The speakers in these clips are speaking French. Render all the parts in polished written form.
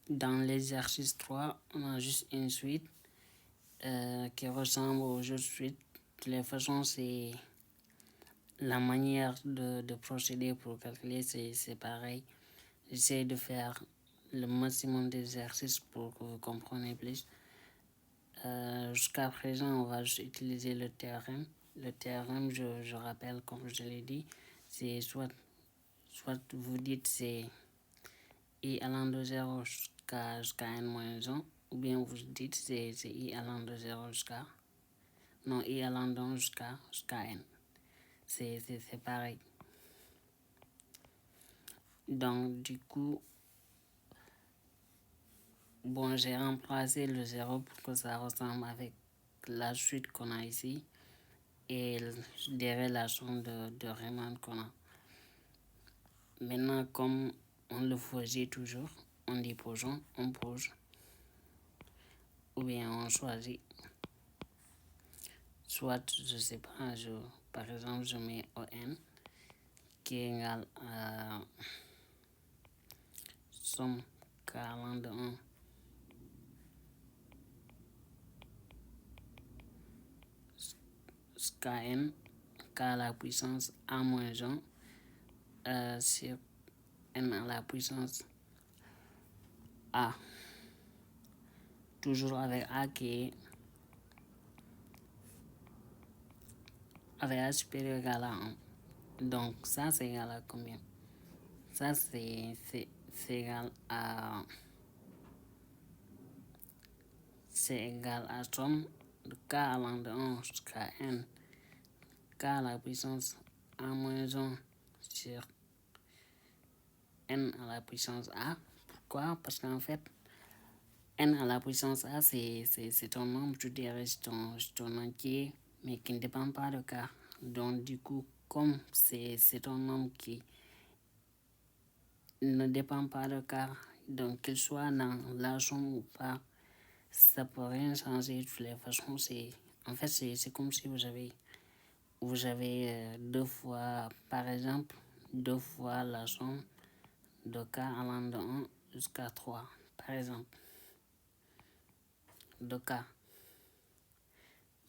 Dans l'exercice 3, on a juste une suite qui ressemble aux autres suites. De toutes les façons, c'est la manière de procéder pour calculer, c'est pareil. J'essaie de faire le maximum d'exercices pour que vous compreniez plus. Jusqu'à présent, on va juste utiliser le théorème. Le théorème, je rappelle, comme je l'ai dit, c'est soit vous dites c'est i allant de 0 jusqu'à n-1, ou bien vous dites c'est i allant de 0 jusqu'à... Non, i allant de 1 jusqu'à n. C'est pareil. Donc, du coup, bon, j'ai remplacé le 0 pour que ça ressemble avec la suite qu'on a ici et je dirais la somme de Riemann qu'on a. Maintenant, comme on le faisait toujours, on dit posons, on pose, ou bien on choisit. Soit, je sais pas, par exemple, je mets ON qui est égal à somme k allant de 1 jusqu'à n, k à la puissance a moins 1 sur n à la puissance a. Toujours avec a qui est avec a supérieur ou égal à 1. Donc ça c'est égal à combien? Ça c'est égal à... C'est égal à somme de k allant de 1 jusqu'à n, k à la puissance a moins 1 sur n à la puissance a. Pourquoi? Parce qu'en fait, n à la puissance a, c'est un nombre, je dirais, c'est un entier, mais qui ne dépend pas de k. Donc, du coup, comme c'est un nombre qui ne dépend pas de k, donc qu'il soit dans la somme ou pas, ça peut rien changer de toutes les façons. En fait, c'est comme si vous avez deux fois, par exemple, deux fois la somme de k allant de 1 jusqu'à 3, par exemple, de k.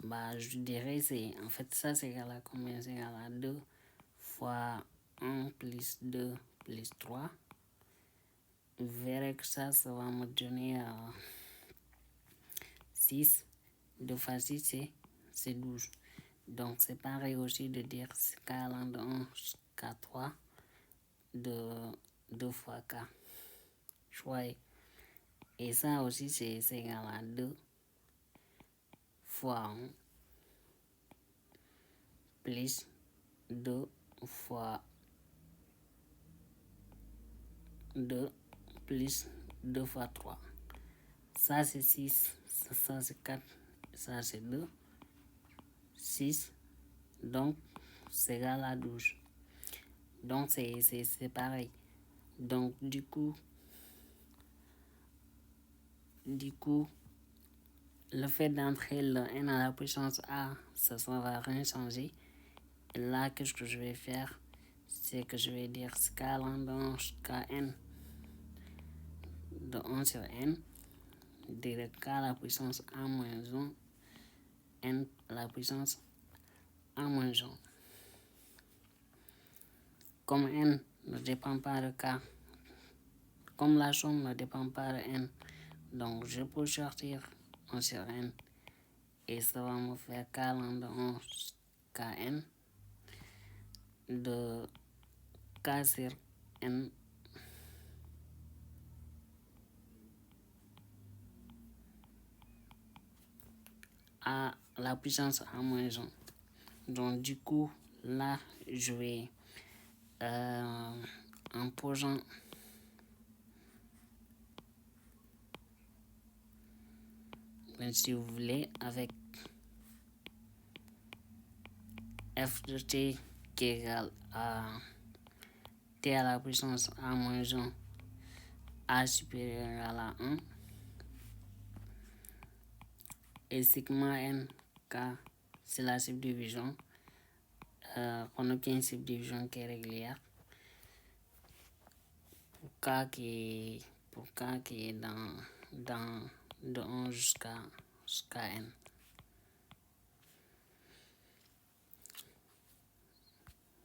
Bah, je dirais, en fait, ça c'est égal à combien? C'est égal à 2 fois 1 plus 2 plus 3. Vous verrez que ça va me donner 6. 2 fois 6, c'est 12. Donc, c'est pareil aussi de dire k allant de 1 jusqu'à 3 de 2 fois k. Choix. Et ça aussi, c'est égal à 2 fois 1 plus 2 fois 2 plus 2 fois 3. Ça, c'est 6. Ça, c'est 4. Ça, c'est 2. 6. Donc, c'est égal à 12. Donc, c'est pareil. Donc, du coup, le fait d'entrer le n à la puissance a, ça ne va rien changer. Et là, qu'est-ce que je vais faire? C'est que je vais dire k allant de 1 jusqu'à n, de 1 sur n, de k à la puissance a moins 1, n à la puissance a moins 1. Comme n ne dépend pas de k, comme la somme ne dépend pas de n, donc je peux sortir 1 sur n et ça va me faire k allant de 1 jusqu'à n de k sur n à la puissance a moins 1. Donc du coup, là, je vais en posant si vous voulez avec f de t qui est égal à t à la puissance a moins 1 a supérieur à 1 et sigma n k, c'est la subdivision. On obtient une subdivision qui est régulière. K qui pour k qui est de 1 jusqu'à n.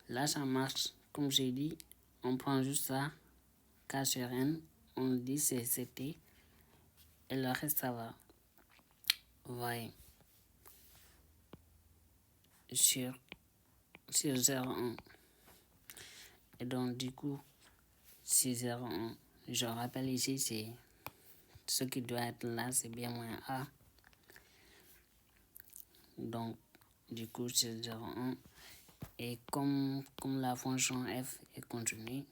Là, ça marche. Comme j'ai dit, on prend juste ça, k sur n, on dit c'est t, et le reste, ça va sur 0,1. Et donc, du coup, c'est 0,1. Je rappelle ici, c'est ce qui doit être là, c'est bien moins a. Donc, du coup, c'est 0,1. Et comme la fonction f est continue,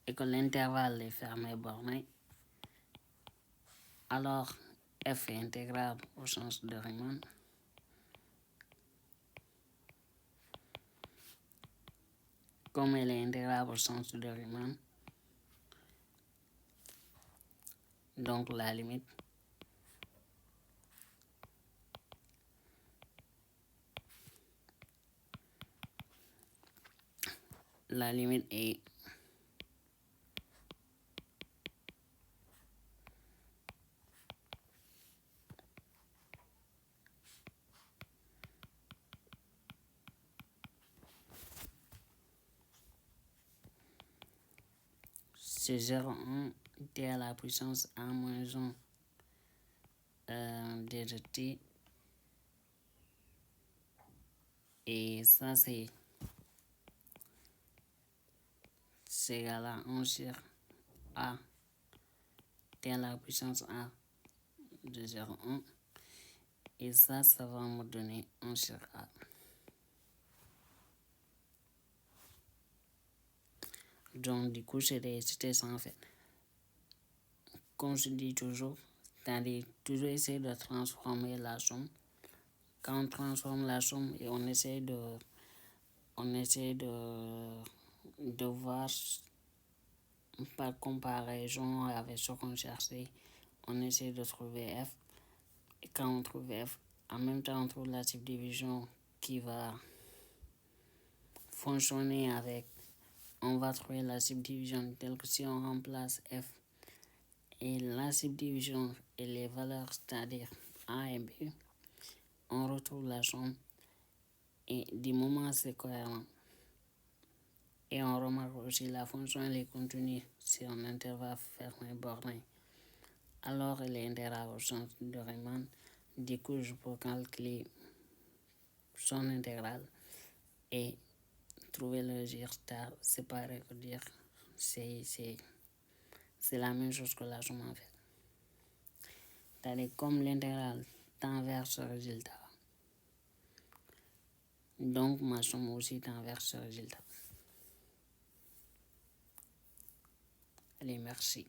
et que l'intervalle est fermé borné, alors f est intégrable au sens de Riemann. Comme elle est intégrable au sens de Riemann, donc la limite est c'est 0,1 t à la puissance a moins 1 d de t. Et ça, c'est égal à 1 sur a t à la puissance a de 0,1. Et ça va me donner 1 sur a. Donc, du coup, c'était ça en fait. Comme je dis toujours, c'est-à-dire toujours essayer de transformer la somme. Quand on transforme la somme et on essaie de voir par comparaison avec ce qu'on cherchait, on essaie de trouver f. Et quand on trouve f, en même temps on trouve la subdivision qui va fonctionner avec. On va trouver la subdivision telle que si on remplace f et la subdivision et les valeurs, c'est-à-dire a et b, on retrouve la somme. Et du moment c'est cohérent. Et on remarque aussi la fonction elle est continue si un intervalle fermé borné. Alors elle est intégrable au sens de Riemann. Du coup, je peux calculer son intégrale et trouver le résultat. C'est pareil que dire c'est la même chose que la somme en fait. C'est-à-dire comme l'intégrale tend vers ce résultat, donc ma somme aussi tend vers ce résultat. Allez, merci.